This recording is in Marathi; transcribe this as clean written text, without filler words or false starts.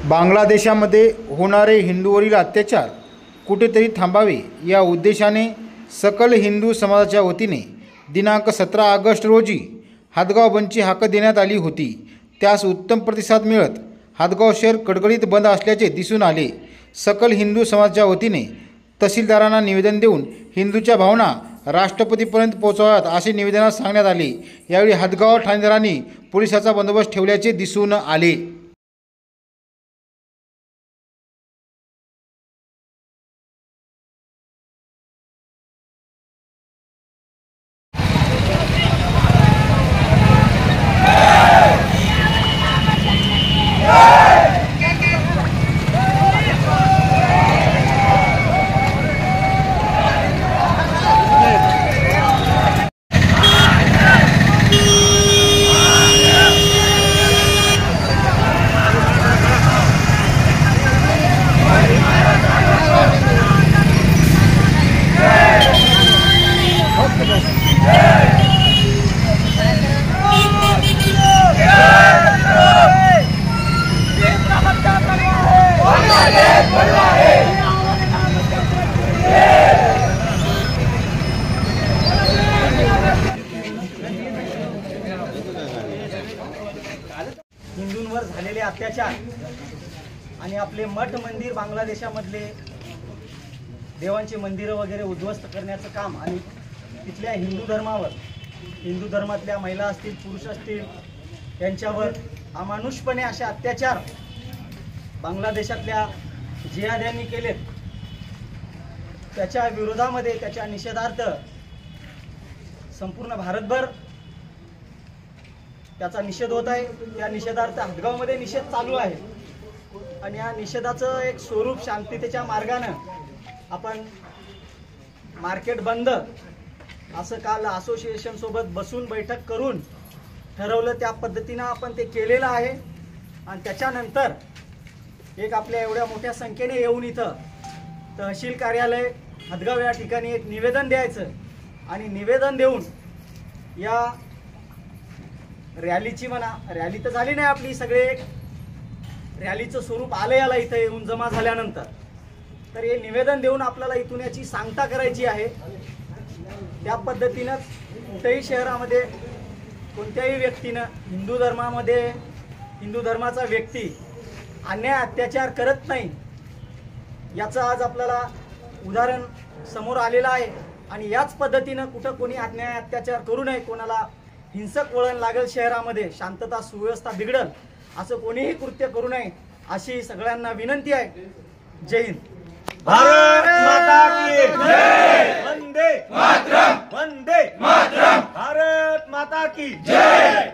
बांगलादेशामध्ये होणारे हिंदूवरील अत्याचार कुठेतरी थांबावे या उद्देशाने सकल हिंदू समाजाच्या वतीने दिनांक 17 ऑगस्ट रोजी हादगाव बंदची हाक देण्यात आली होती। त्यास उत्तम प्रतिसाद मिळत हादगाव शहर कडकडीत बंद असल्याचे दिसून आले। सकल हिंदू समाजाच्या वतीने तहसीलदारांना निवेदन देऊन हिंदूच्या भावना राष्ट्रपतीपर्यंत पोहोचवाव्यात असे निवेदनात सांगण्यात आले। यावेळी हादगाव ठाणेदारांनी पोलिसांचा बंदोबस्त ठेवल्याचे दिसून आले। हिंदूंवर झालेले अत्याचार आणि आपले मठ मंदिर बांगलादेशामधले देवांची मंदिरं वगैरे उद्ध्वस्त करण्याचं काम आणि तिथल्या हिंदू धर्मावर हिंदू धर्मातल्या महिला असतील पुरुष असतील यांच्यावर अमानुषपणे असे अत्याचार बांगलादेशातल्या जिहाद्यांनी केलेत। त्याच्या विरोधामध्ये त्याच्या निषेधार्थ संपूर्ण भारतभर त्याचा निषेध होत आहे। या निषेधार्थ हादगावमध्ये निषेध चालू आहे आणि या निषेधाचं एक स्वरूप शांततेच्या मार्गाने आपण मार्केट बंद असं काल असोसिएशन सोबत बसून बैठक करून ठरवलं। त्या पद्धतीने आपण ते केलेलं आहे आणि त्याच्यानंतर एक आपल्या एवढ्या मोठ्या संख्येने येऊन इथं तहसील कार्यालय हादगाव या ठिकाणी एक निवेदन द्यायचं आणि निवेदन देऊन या रॅलीची म्हणा रॅली तर झाली नाही आपली, सगळे एक रॅलीचं स्वरूप आलं याला इथं येऊन जमा झाल्यानंतर। तर हे निवेदन देऊन आपल्याला इथून याची सांगता करायची आहे। त्या पद्धतीनं कुठेही शहरामध्ये कोणत्याही व्यक्तीनं हिंदू धर्मामध्ये हिंदू धर्माचा व्यक्ती अन्याय अत्याचार करत नाही याचं आज आपल्याला उदाहरण समोर आलेलं आहे। आणि याच पद्धतीनं कुठं कोणी अन्याय अत्याचार करू नये, कोणाला हिंसक वळण लागेल, शहरामध्ये शांतता सुव्यवस्था बिघडल असं कोणीही कृत्य करू नये अशी सगळ्यांना विनंती आहे। जय हिंद। भारत माता की जय। वंदे मातरम, वंदे मातरम। भारत माता की जय।